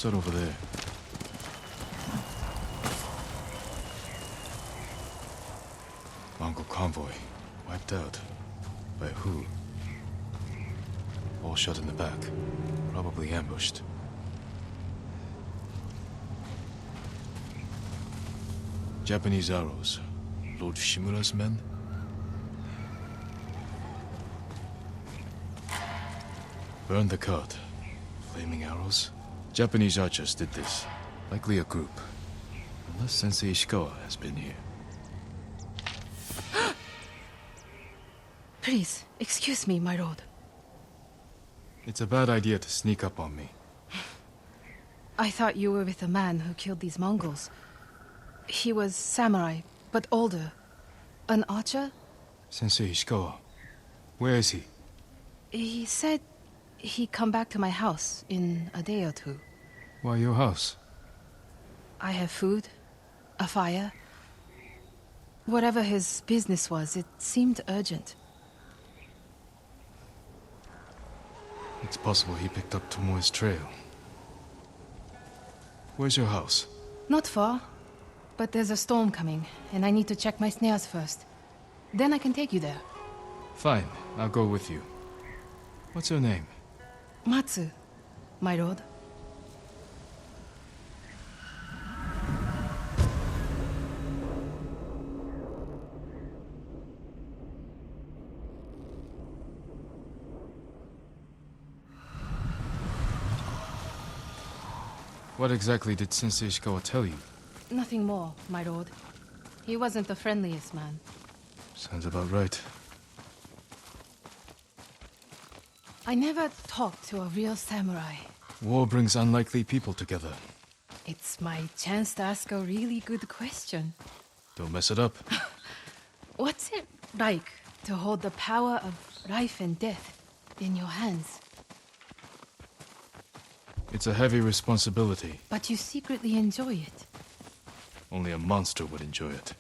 What's that over there? Mongol convoy. Wiped out. By who? All shot in the back. Probably ambushed. Japanese arrows. Lord Shimura's men? Burn the cart. Flaming arrows? Japanese archers did this. Likely a group. Unless Sensei Ishikawa has been here. Please, excuse me, my lord. It's a bad idea to sneak up on me. I thought you were with the man who killed these Mongols. He was samurai, but older. An archer? Sensei Ishikawa. Where is he? He said he'd come back to my house in a day or two. Why your house? I have food, a fire. Whatever his business was, it seemed urgent. It's possible he picked up Tomoe's trail. Where's your house? Not far, but there's a storm coming, and I need to check my snares first. Then I can take you there. Fine, I'll go with you. What's your name? Matsu, my lord. What exactly did Sensei Ishikawa tell you? Nothing more, my lord. He wasn't the friendliest man. Sounds about right. I never talked to a real samurai. War brings unlikely people together. It's my chance to ask a really good question. Don't mess it up. What's it like to hold the power of life and death in your hands? It's a heavy responsibility. But you secretly enjoy it. Only a monster would enjoy it.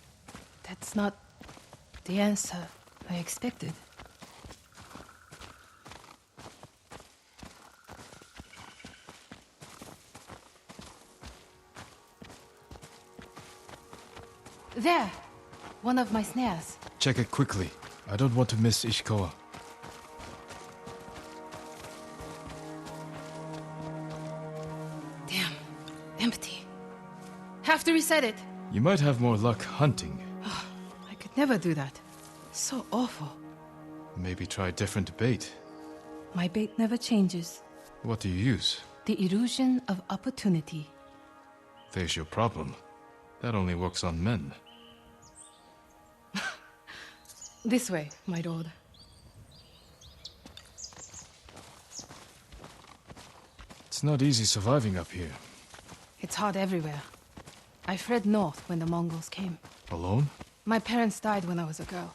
That's not the answer I expected. There! One of my snares. Check it quickly. I don't want to miss Ishikawa. Damn. Empty. Have to reset it. You might have more luck hunting. I could never do that. So awful. Maybe try different bait. My bait never changes. What do you use? The illusion of opportunity. There's your problem. That only works on men. This way, my lord. It's not easy surviving up here. It's hard everywhere. I fled north when the Mongols came. Alone? My parents died when I was a girl.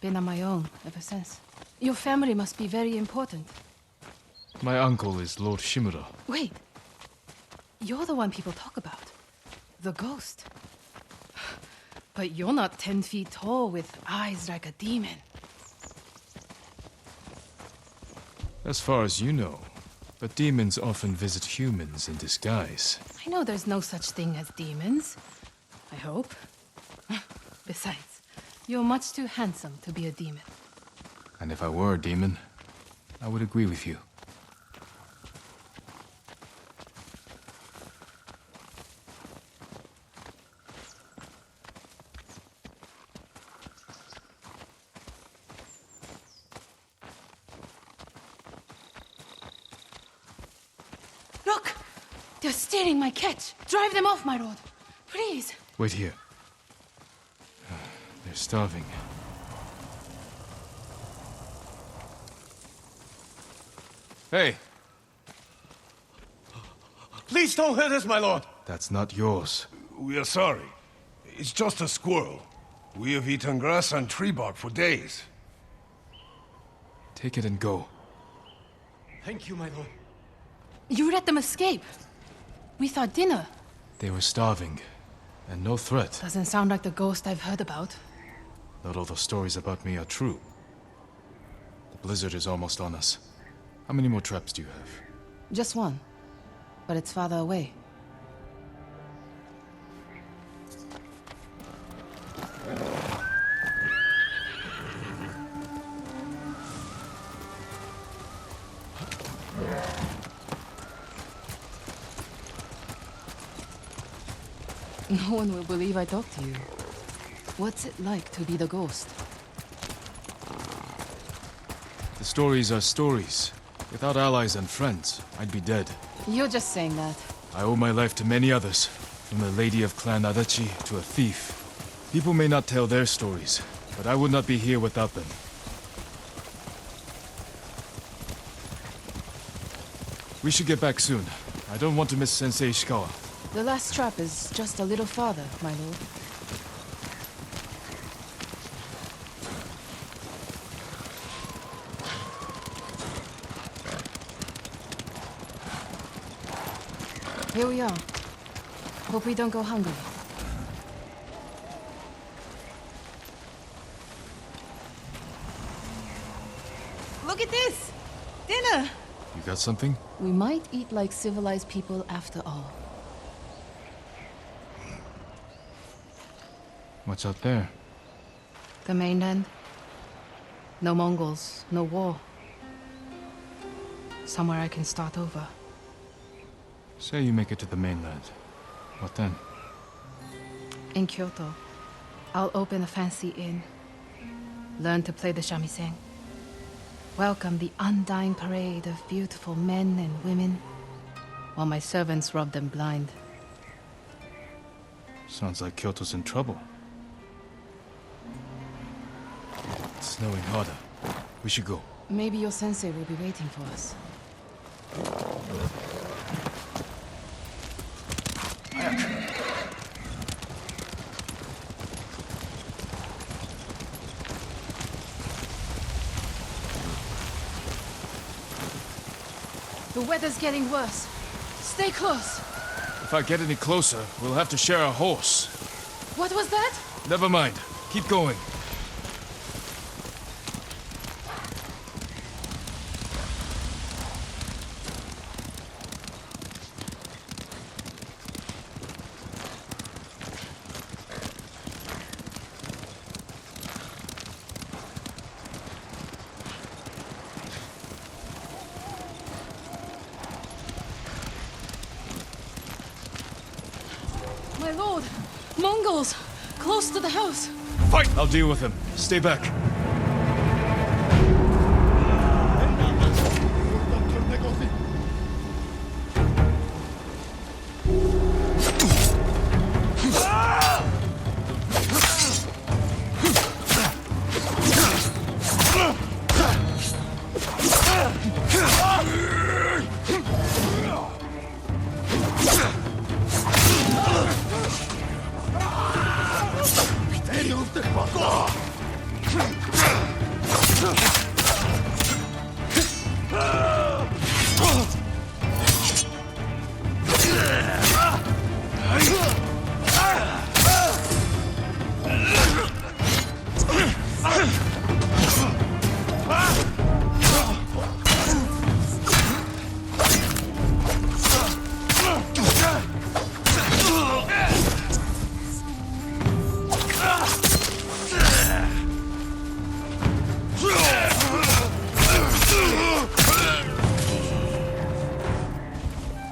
Been on my own ever since. Your family must be very important. My uncle is Lord Shimura. Wait. You're the one people talk about. The ghost. But you're not 10 feet tall with eyes like a demon. As far as you know. But demons often visit humans in disguise. I know there's no such thing as demons. I hope. Besides, you're much too handsome to be a demon. And if I were a demon, I would agree with you. Look! They're stealing my catch! Drive them off, my lord! Please! Wait here. They're starving. Hey! Please don't hurt us, my lord! That's not yours. We are sorry. It's just a squirrel. We have eaten grass and tree bark for days. Take it and go. Thank you, my lord. You let them escape! We thought dinner. They were starving. And no threat. Doesn't sound like the ghost I've heard about. Not all the stories about me are true. The blizzard is almost on us. How many more traps do you have? Just one. but it's farther away. No one will believe I talked to you. What's it like to be the ghost? The stories are stories. Without allies and friends, I'd be dead. You're just saying that. I owe my life to many others, from the lady of Clan Adachi to a thief. People may not tell their stories, but I would not be here without them. We should get back soon. I don't want to miss Sensei Ishikawa. The last trap is just a little farther, my lord. Here we are. Hope we don't go hungry. Look at this! Dinner! You got something? We might eat like civilized people after all. What's out there? The mainland. No Mongols, no war. Somewhere I can start over. Say you make it to the mainland. What then? In Kyoto, I'll open a fancy inn. Learn to play the shamisen. Welcome the undying parade of beautiful men and women, while my servants rub them blind. Sounds like Kyoto's in trouble. It's snowing harder. We should go. Maybe your sensei will be waiting for us. The weather's getting worse. Stay close. If I get any closer, we'll have to share a horse. What was that? Never mind. Keep going. My lord! Mongols! Close to the house! Fight! I'll deal with them. Stay back.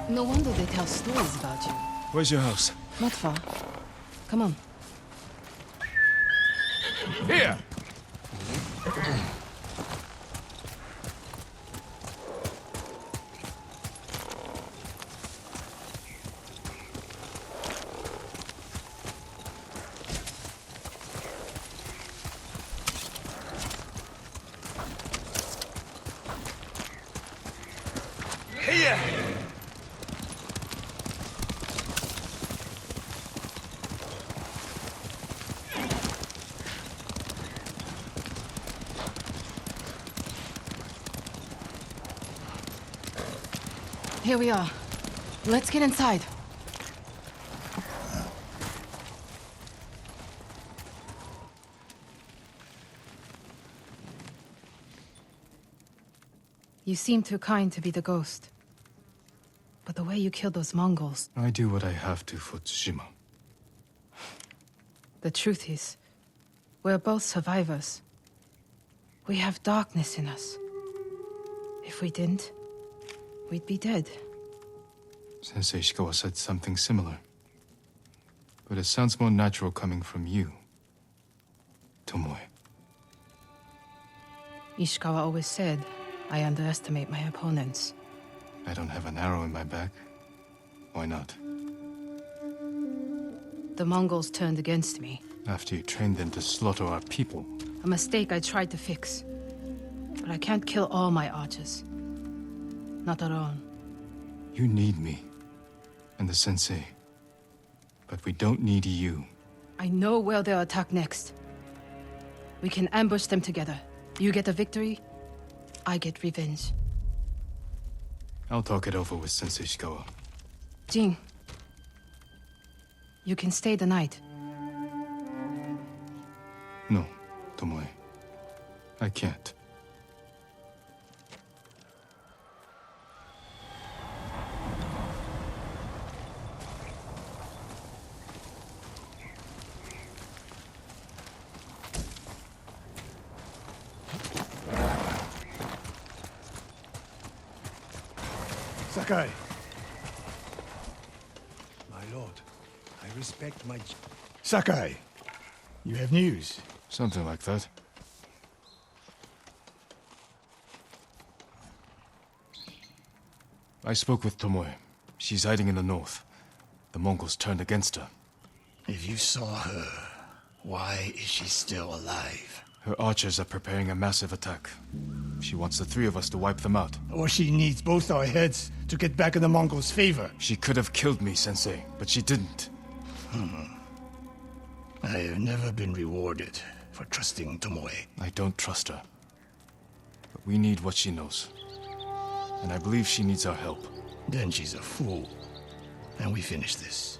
No wonder they tell stories about you. Where's your house? Not far. Come on. Here! Here! Here we are. Let's get inside. You seem too kind to be the ghost. But the way you killed those Mongols. I do what I have to for Tsushima. The truth is, we're both survivors. We have darkness in us. If we didn't, we'd be dead. Sensei Ishikawa said something similar. But it sounds more natural coming from you, Tomoe. Ishikawa always said, I underestimate my opponents. I don't have an arrow in my back. Why not? The Mongols turned against me. After you trained them to slaughter our people. A mistake I tried to fix. But I can't kill all my archers. Not alone. You need me. And the sensei. But we don't need you. I know where they'll attack next. We can ambush them together. You get a victory, I get revenge. I'll talk it over with Sensei Ishikawa. Jin, you can stay the night. No, Tomoe. I can't. Sakai. My lord, I respect my... Sakai, you have news. Something like that. I spoke with Tomoe. She's hiding in the north. The Mongols turned against her. If you saw her, why is she still alive? Her archers are preparing a massive attack. She wants the three of us to wipe them out. Or she needs both our heads to get back in the Mongols' favor. She could have killed me, Sensei, but she didn't. I have never been rewarded for trusting Tomoe. I don't trust her. But we need what she knows. And I believe she needs our help. Then she's a fool. And we finish this.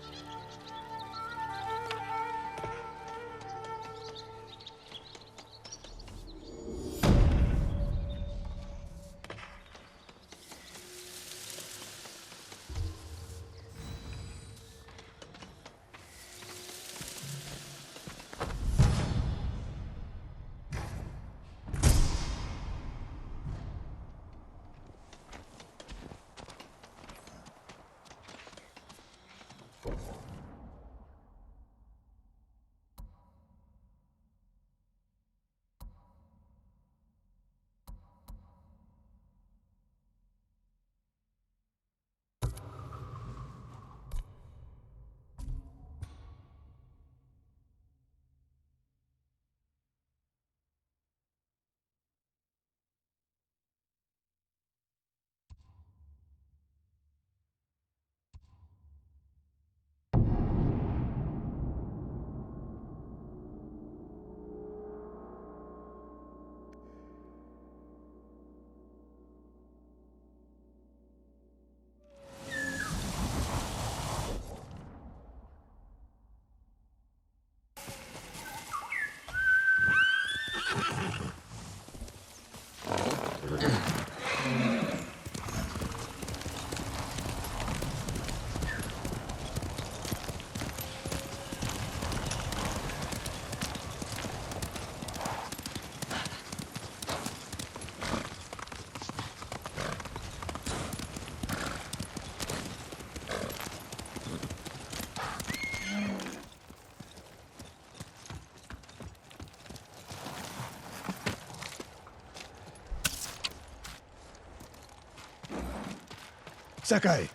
Sakai,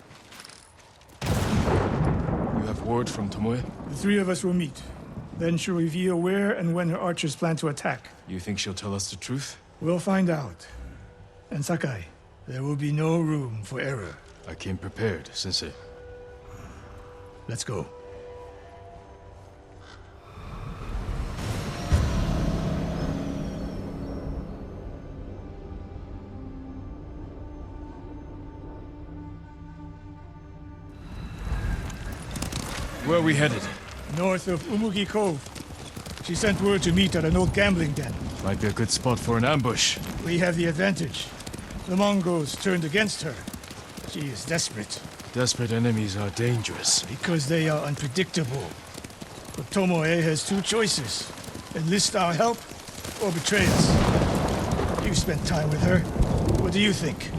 You have word from Tomoe? the three of us will meet. Then she'll reveal where and when her archers plan to attack. You think she'll tell us the truth? We'll find out. And Sakai, there will be no room for error. I came prepared, Sensei. Let's go. Where are we headed? North of Umugi Cove. She sent word to meet at an old gambling den. Might be a good spot for an ambush. We have the advantage. The Mongols turned against her. She is desperate. Desperate enemies are dangerous. Because they are unpredictable. But Tomoe has two choices. Enlist our help, or betray us. You've spent time with her. What do you think?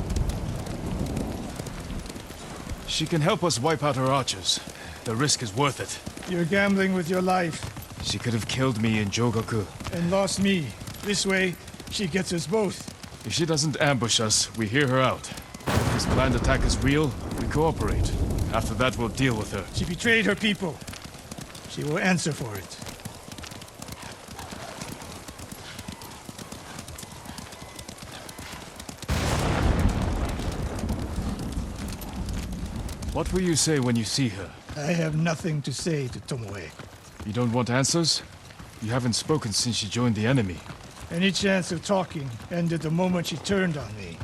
She can help us wipe out her archers. The risk is worth it. You're gambling with your life. She could have killed me in Jogaku. And lost me. This way, she gets us both. If she doesn't ambush us, we hear her out. If this planned attack is real, we cooperate. After that, we'll deal with her. She betrayed her people. She will answer for it. What will you say when you see her? I have nothing to say to Tomoe. You don't want answers? You haven't spoken since she joined the enemy. Any chance of talking ended the moment she turned on me.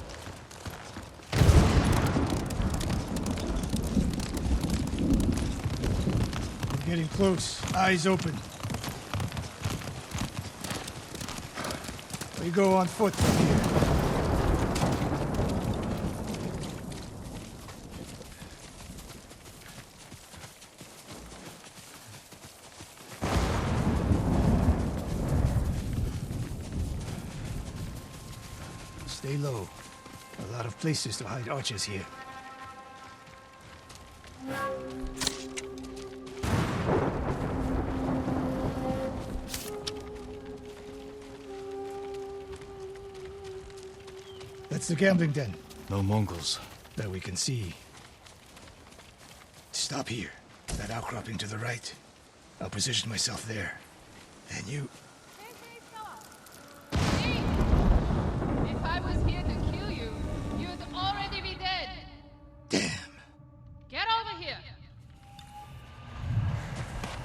We're getting close. Eyes open. We go on foot from here. Stay low. A lot of places to hide archers here. That's the gambling den. No Mongols. That we can see. Stop here. That outcropping to the right. I'll position myself there. Then you... If I was here to kill you, you'd already be dead. Damn. Get over here.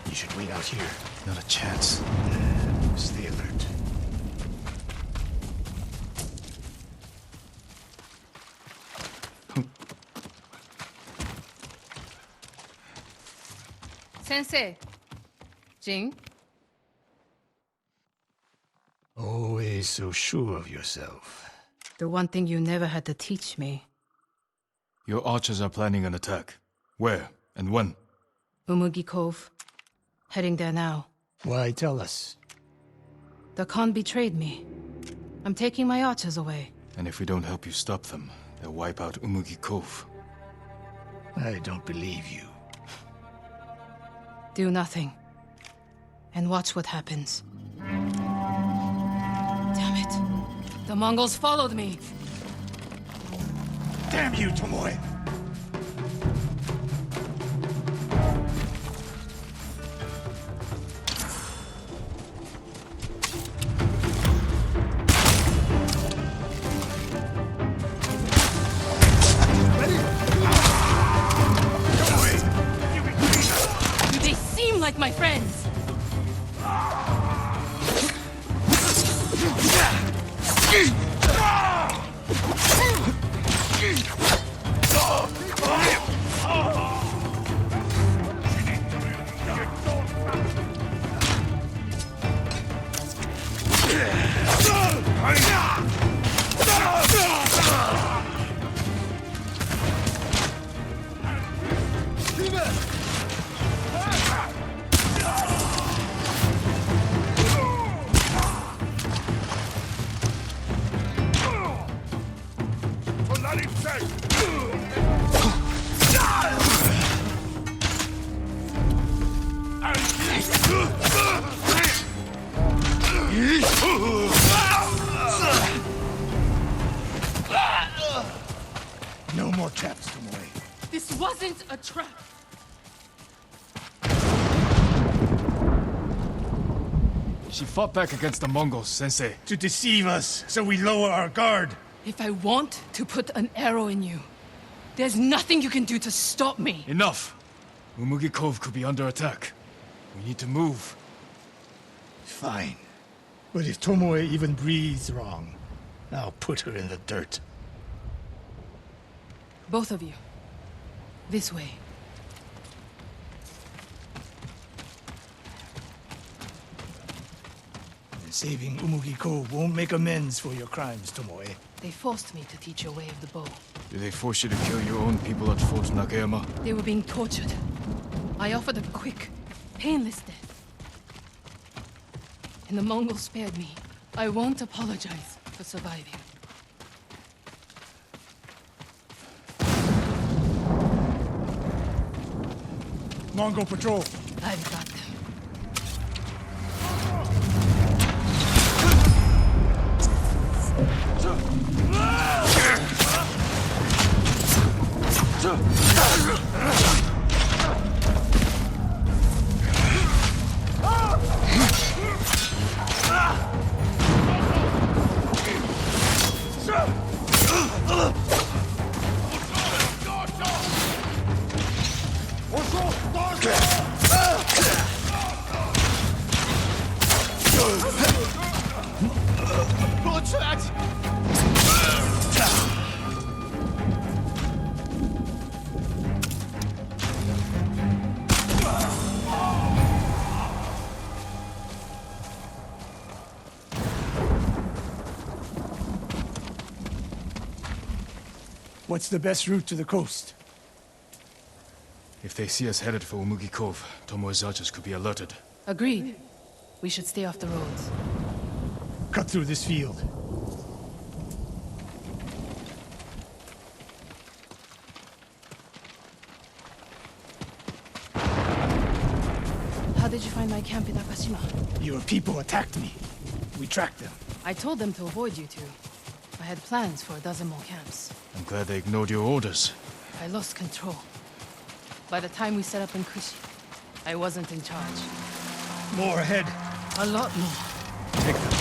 You should wait out here. Not a chance. Stay alert. Sensei. Jin? Always so sure of yourself. The one thing you never had to teach me. Your archers are planning an attack. Where and when? Umugi Cove. Heading there now. Why tell us? The Khan betrayed me. I'm taking my archers away. And if we don't help you stop them, they'll wipe out Umugi Cove. I don't believe you. Do nothing. And watch what happens. Damn it. The Mongols followed me. Damn you, Tomoe! Do they seem like my friends? No more traps, Tomoe. This wasn't a trap. She fought back against the Mongols, Sensei. To deceive us, so we lower our guard. If I want to put an arrow in you, there's nothing you can do to stop me. Enough! Umugi Cove could be under attack. We need to move. Fine. But if Tomoe even breathes wrong, I'll put her in the dirt. Both of you. This way. And saving Umugi Cove won't make amends for your crimes, Tomoe. They forced me to teach your way of the bow. Did they force you to kill your own people at Fort Nakayama? They were being tortured. I offered a quick, painless death. And the Mongols spared me. I won't apologize for surviving. Mongol patrol. I've got them. What's the best route to the coast? If they see us headed for Umugi Cove, Tomoe's archers could be alerted. Agreed. We should stay off the roads. Cut through this field. How did you find my camp in Akashima? Your people attacked me. We tracked them. I told them to avoid you two. I had plans for a dozen more camps. I'm glad they ignored your orders. I lost control. By the time we set up in Kushi, I wasn't in charge. More ahead. A lot more. Take them.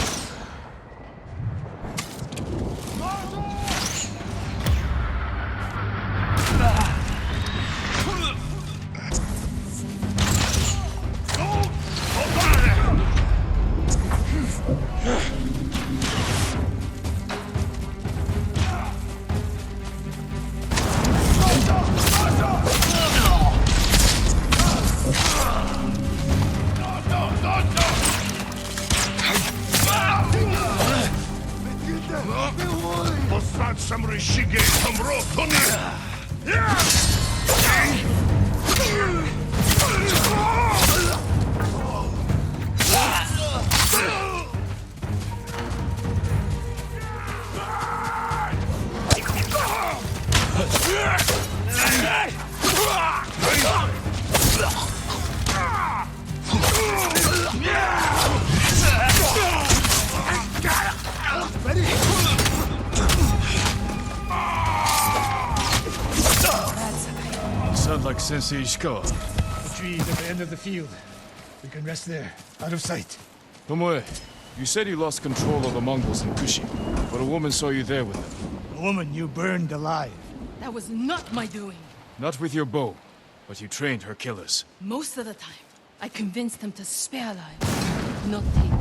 Sound like Sensei Ishikawa. The trees at the end of the field. We can rest there, out of sight. Tomoe, you said you lost control of the Mongols in Kushi, but a woman saw you there with them. A woman you burned alive. That was not my doing. Not with your bow, but you trained her killers. Most of the time, I convinced them to spare lives, not take them.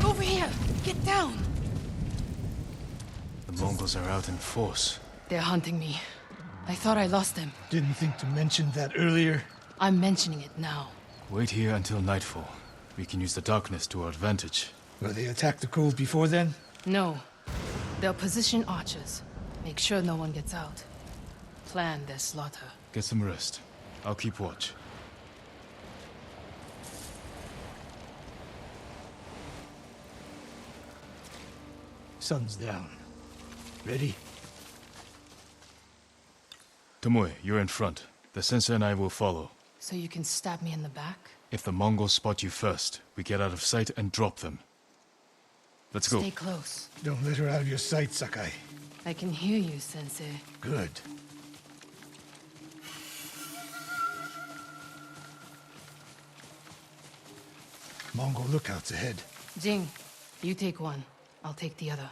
Over here! Get down! The Mongols are out in force. They're hunting me. I thought I lost them. Didn't think to mention that earlier. I'm mentioning it now. Wait here until nightfall. We can use the darkness to our advantage. Will they attack the cove before then? No. They'll position archers. Make sure no one gets out. Plan their slaughter. Get some rest. I'll keep watch. Sun's down. Ready? Tomoe, you're in front. The sensei and I will follow. So you can stab me in the back? If the Mongols spot you first, we get out of sight and drop them. Let's go. Stay close. Don't let her out of your sight, Sakai. I can hear you, Sensei. Good. Mongol lookouts ahead. Jing, you take one. I'll take the other.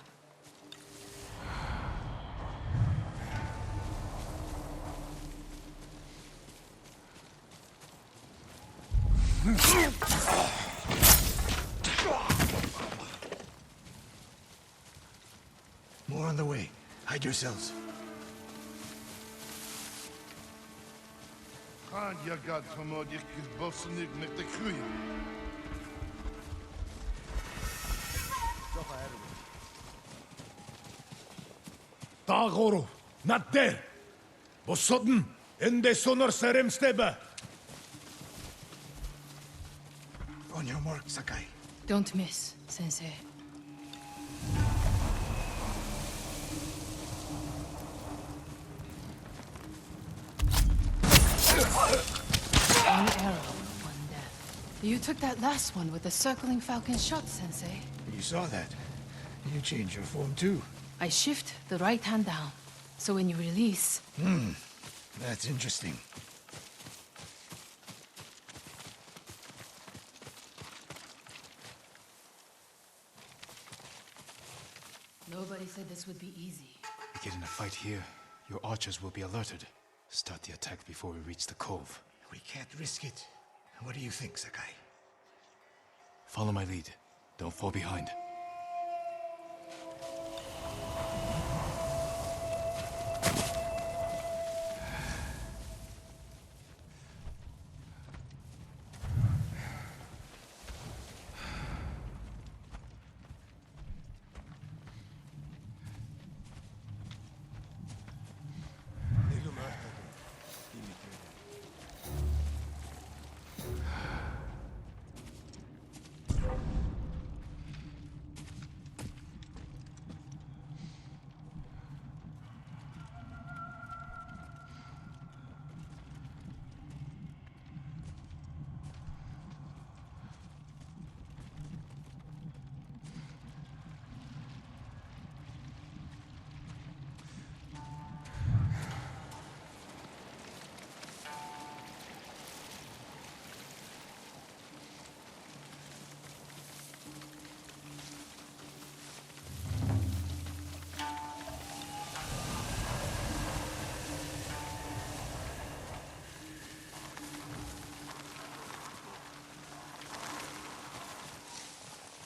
Hide yourselves. Khan yagat tomodik bosnik nek de kruya. Dagoro, not there. Bosodden, ende sonor serem steba. On your mark, Sakai. Don't miss, Sensei. One arrow, one death. You took that last one with the circling falcon shot, Sensei. You saw that. You changed your form too. I shift the right hand down, so when you release... That's interesting. Nobody said this would be easy. We get in a fight here, your archers will be alerted. Start the attack before we reach the cove. We can't risk it. What do you think, Sakai? Follow my lead. Don't fall behind.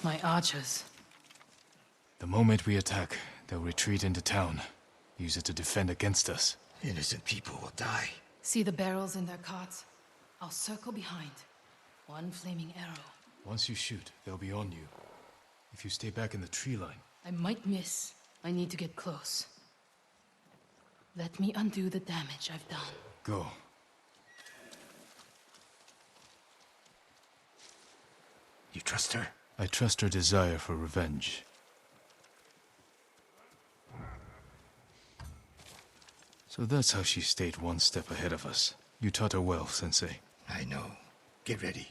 My archers. The moment we attack, they'll retreat into town. Use it to defend against us. Innocent people will die. See the barrels in their carts? I'll circle behind. One flaming arrow. Once you shoot, they'll be on you. If you stay back in the tree line... I might miss. I need to get close. Let me undo the damage I've done. Go. You trust her? I trust her desire for revenge. So that's how she stayed one step ahead of us. You taught her well, Sensei. I know. Get ready.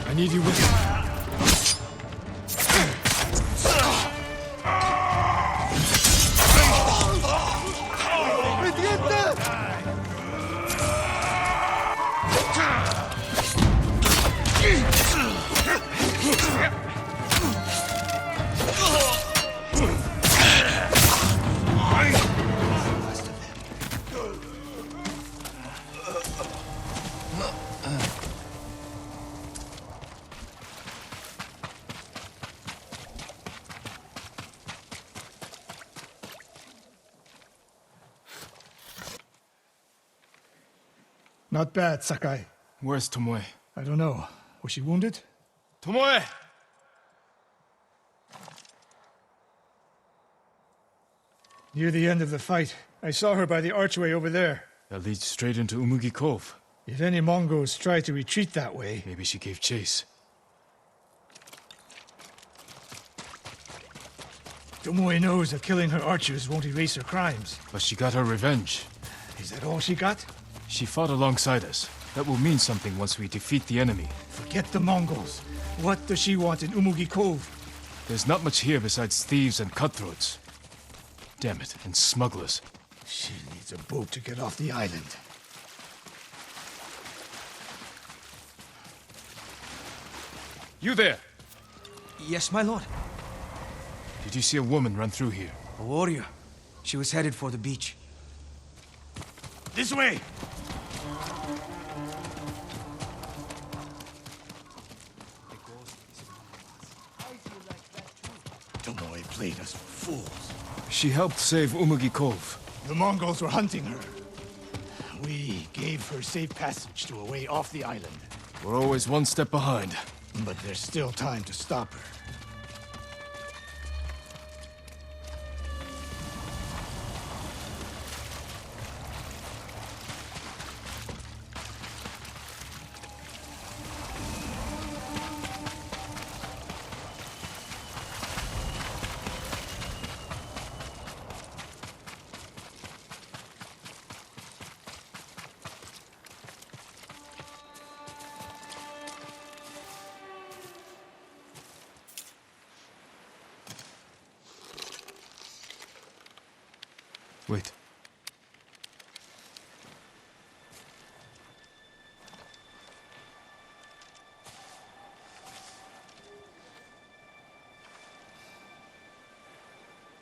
I need you with me. Not bad, Sakai. Where's Tomoe? I don't know. Was she wounded? Tomoe! Near the end of the fight, I saw her by the archway over there. That leads straight into Umugi Cove. If any Mongols try to retreat that way... Maybe she gave chase. Tomoe knows that killing her archers won't erase her crimes. But she got her revenge. Is that all she got? She fought alongside us. That will mean something once we defeat the enemy. Forget the Mongols. What does she want in Umugi Cove? There's not much here besides thieves and cutthroats. Damn it, and smugglers. She needs a boat to get off the island. You there! Yes, my lord. Did you see a woman run through here? A warrior. She was headed for the beach. This way! Tomoe played us for fools. She helped save Umugi Cove. The Mongols were hunting her. We gave her safe passage to a way off the island. We're always one step behind. But there's still time to stop her. Wait.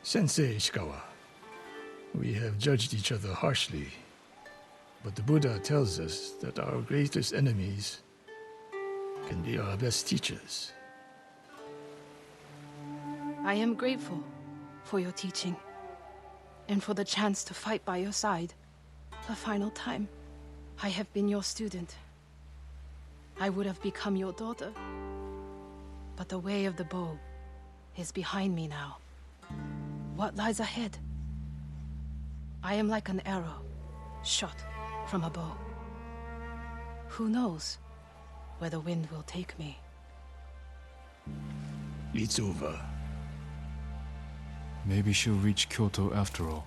Sensei Ishikawa, we have judged each other harshly, but the Buddha tells us that our greatest enemies can be our best teachers. I am grateful for your teaching, and for the chance to fight by your side a final time. I have been your student. I would have become your daughter. But the way of the bow is behind me now. What lies ahead? I am like an arrow, shot from a bow. Who knows where the wind will take me? It's over. Maybe she'll reach Kyoto after all.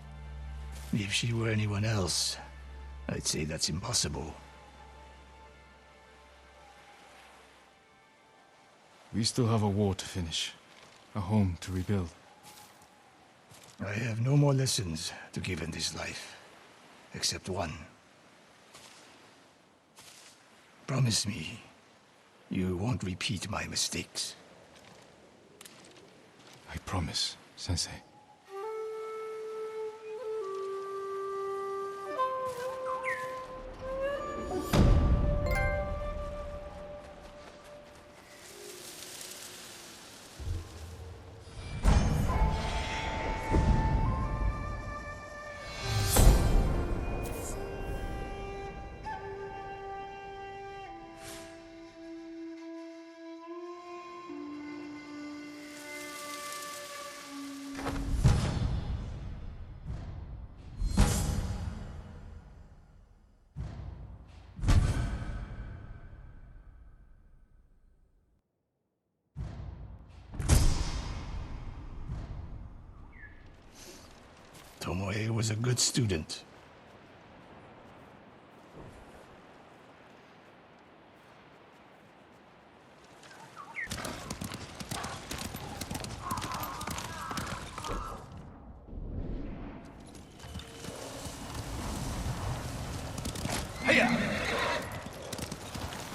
If she were anyone else, I'd say that's impossible. We still have a war to finish. A home to rebuild. I have no more lessons to give in this life, except one. Promise me, you won't repeat my mistakes. I promise, Sensei. Tomoe was a good student.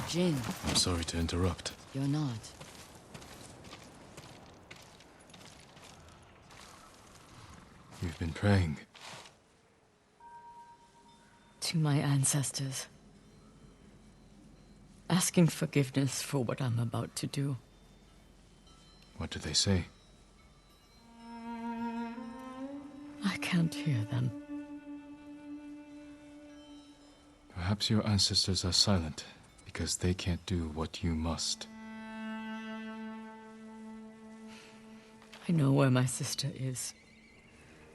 Jin, I'm sorry to interrupt. you're not. We've been praying. To my ancestors. Asking forgiveness for what I'm about to do. What do they say? I can't hear them. Perhaps your ancestors are silent because they can't do what you must. I know where my sister is.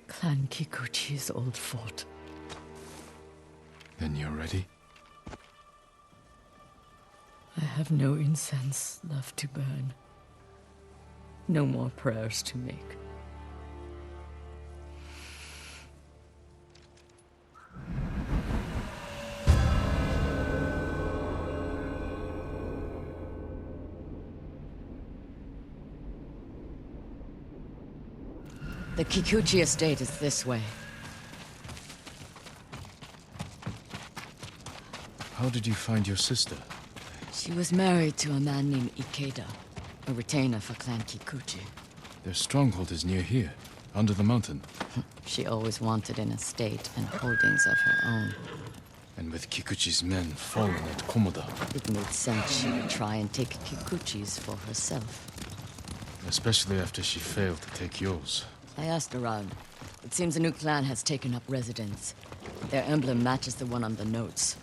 Clan Kikuchi's old fort. Then you're ready? I have no incense left to burn. No more prayers to make. The Kikuchi estate is this way. How did you find your sister? She was married to a man named Ikeda, a retainer for Clan Kikuchi. Their stronghold is near here, under the mountain. She always wanted an estate and holdings of her own. And with Kikuchi's men fallen at Komoda. It made sense she would try and take Kikuchi's for herself. Especially after she failed to take yours. I asked around. It seems a new clan has taken up residence. Their emblem matches the one on the notes.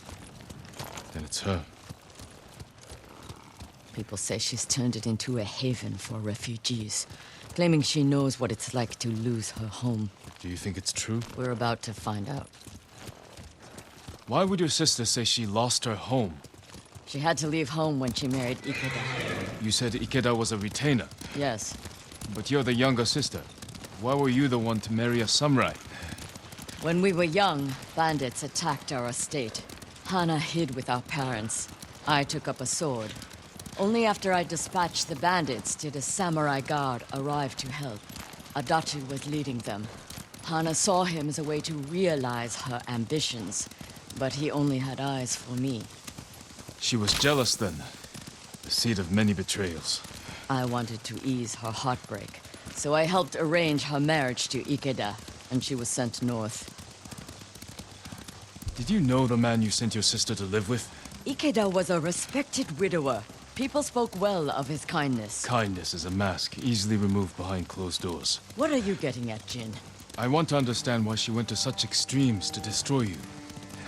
Then it's her. People say she's turned it into a haven for refugees, claiming she knows what it's like to lose her home. Do you think it's true? We're about to find out. Why would your sister say she lost her home? She had to leave home when she married Ikeda. You said Ikeda was a retainer, Yes. but you're the younger sister. Why were you the one to marry a samurai? When we were young, bandits attacked our estate. Hana hid with our parents. I took up a sword. Only after I dispatched the bandits did a samurai guard arrive to help. Adachi was leading them. Hana saw him as a way to realize her ambitions, but he only had eyes for me. She was jealous then. The seed of many betrayals. I wanted to ease her heartbreak, so I helped arrange her marriage to Ikeda, and she was sent north. Did you know the man you sent your sister to live with? Ikeda was a respected widower. People spoke well of his kindness. Kindness is a mask, easily removed behind closed doors. What are you getting at, Jin? I want to understand why she went to such extremes to destroy you.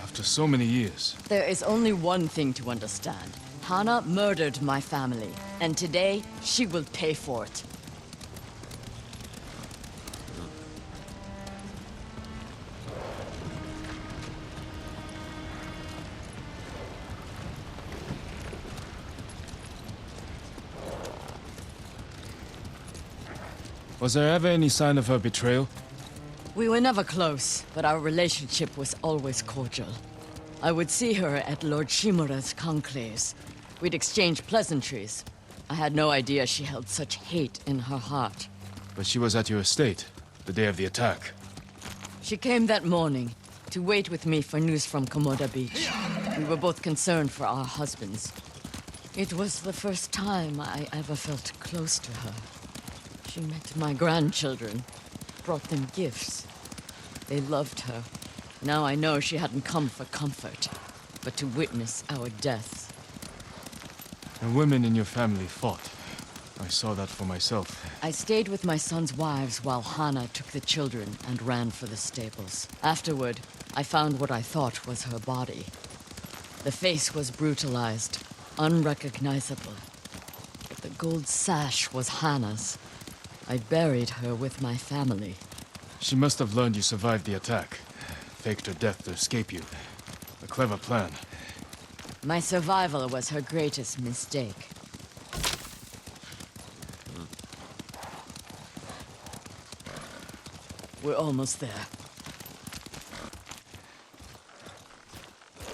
After so many years. There is only one thing to understand. Hana murdered my family, and today she will pay for it. Was there ever any sign of her betrayal? We were never close, but our relationship was always cordial. I would see her at Lord Shimura's conclaves. We'd exchange pleasantries. I had no idea she held such hate in her heart. But she was at your estate, the day of the attack. She came that morning to wait with me for news from Komoda Beach. We were both concerned for our husbands. It was the first time I ever felt close to her. She met my grandchildren, brought them gifts. They loved her. Now I know she hadn't come for comfort, but to witness our deaths. And women in your family fought. I saw that for myself. I stayed with my son's wives while Hana took the children and ran for the stables. Afterward, I found what I thought was her body. The face was brutalized, unrecognizable. But the gold sash was Hana's. I buried her with my family. She must have learned you survived the attack. Faked her death to escape you. A clever plan. My survival was her greatest mistake. We're almost there.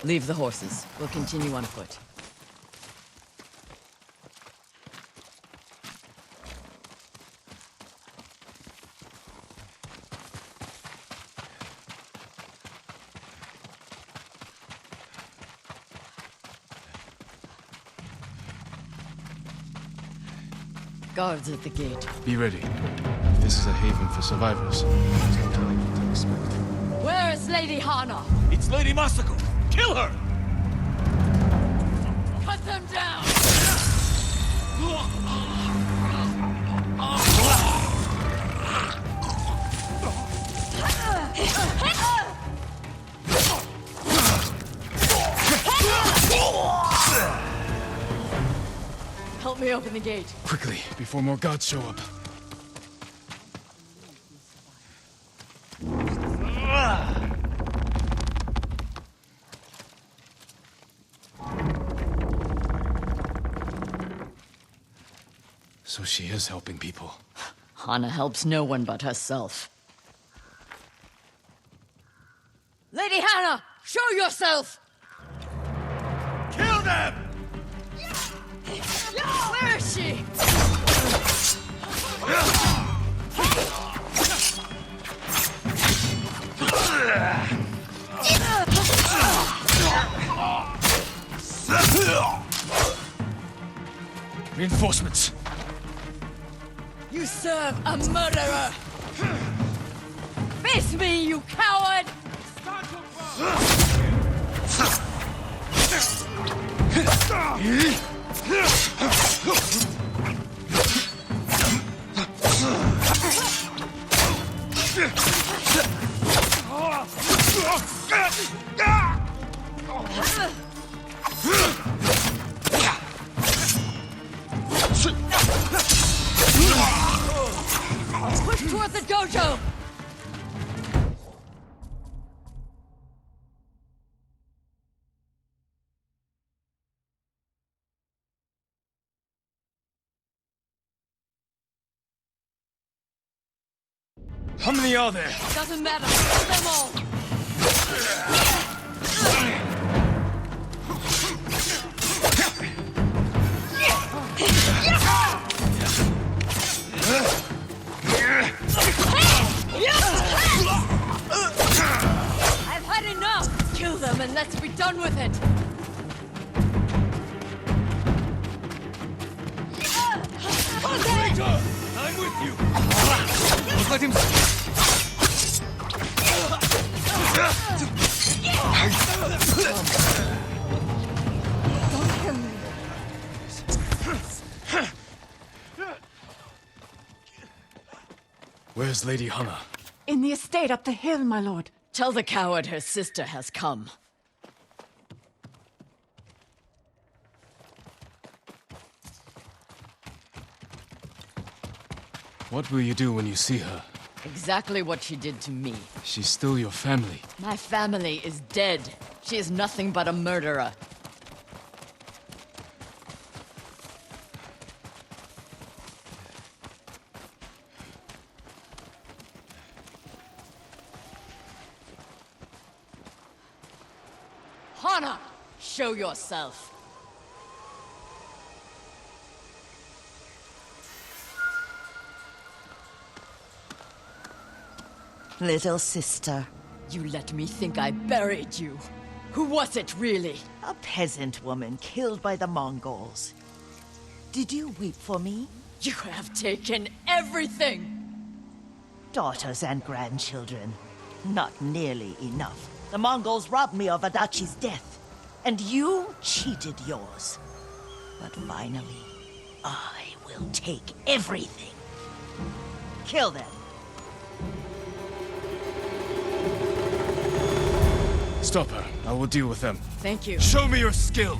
Leave the horses. We'll continue on foot. Guards at the gate. Be ready. If this is a haven for survivors, there's no telling what to expect. Where is Lady Hana? It's Lady Masako! Kill her! Cut them down! Help me open the gate. Quickly, before more gods show up. So she is helping people. Hana helps no one but herself. Lady Hana, show yourself! Kill them! Where is she? Reinforcements. You serve a murderer! Face me, you coward! Push towards the dojo! How many are there? Doesn't matter, kill them all! I've had enough! Kill them and let's be done with it! Traitor! I'm with you! Let him... Where's Lady Hana? In the estate up the hill, my lord. Tell the coward her sister has come. What will you do when you see her? Exactly what she did to me. She's still your family. My family is dead. She is nothing but a murderer. Hana, show yourself. Little sister, You let me think I buried you. Who was it, really? a peasant woman killed by the Mongols. Did you weep for me? You have taken everything! Daughters and grandchildren. Not nearly enough. The Mongols robbed me of Adachi's death, and you cheated yours. But finally, I will take everything. Kill them. Stop her. I will deal with them. Thank you. Show me your skill!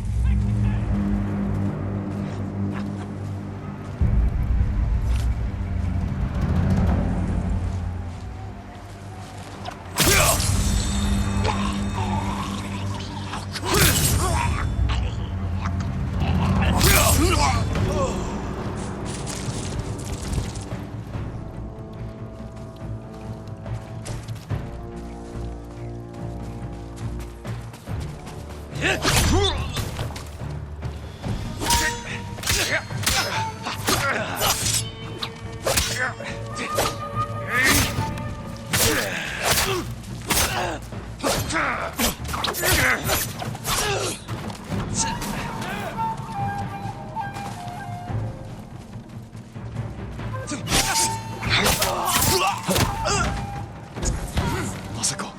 Masako.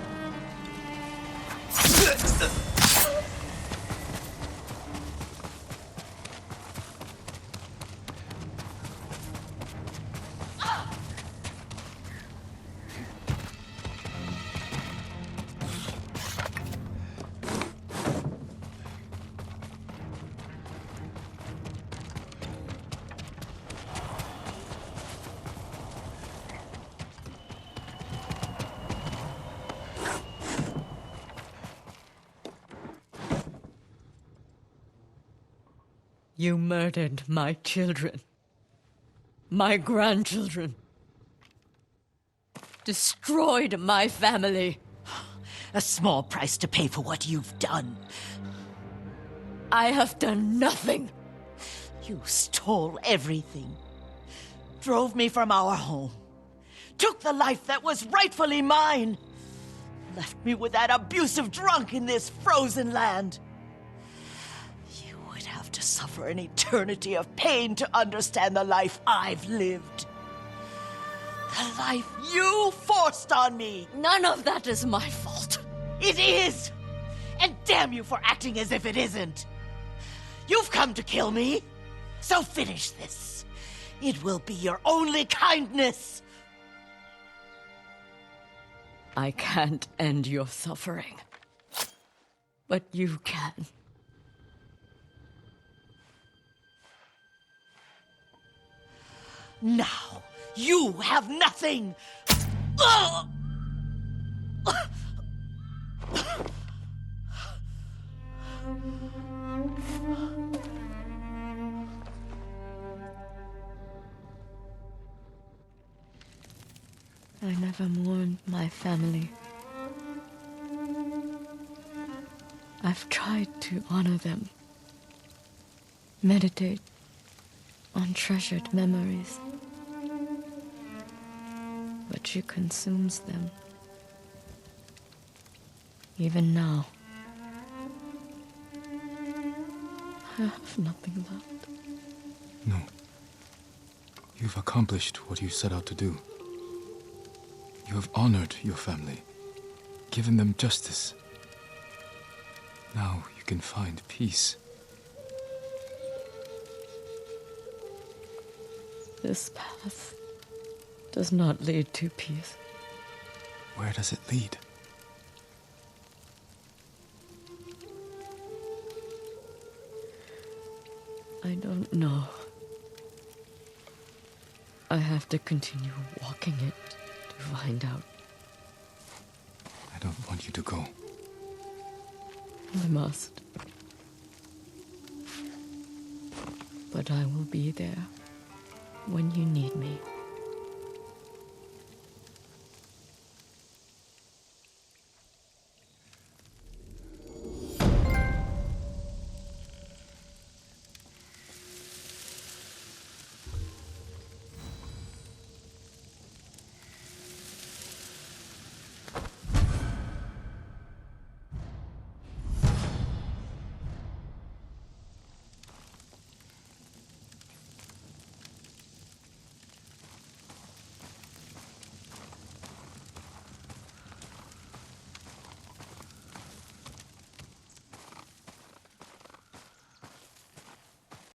You murdered my children. My grandchildren. Destroyed my family. A small price to pay for what you've done. I have done nothing. You stole everything. Drove me from our home. Took the life that was rightfully mine. Left me with that abusive drunk in this frozen land. You would have to to suffer an eternity of pain to understand the life I've lived. The life you forced on me. None of that is my fault. It is! And damn you for acting as if it isn't. You've come to kill me, so finish this. It will be your only kindness. I can't end your suffering. But you can. Now, you have nothing! Ugh! I never mourned my family. I've tried to honor them, meditate on treasured memories, but she consumes them. Even now, I have nothing left. No. You've accomplished what you set out to do. You have honored your family, given them justice. Now you can find peace. This path does not lead to peace. Where does it lead? I don't know. I have to continue walking it to find out. I don't want you to go. I must. But I will be there when you need me.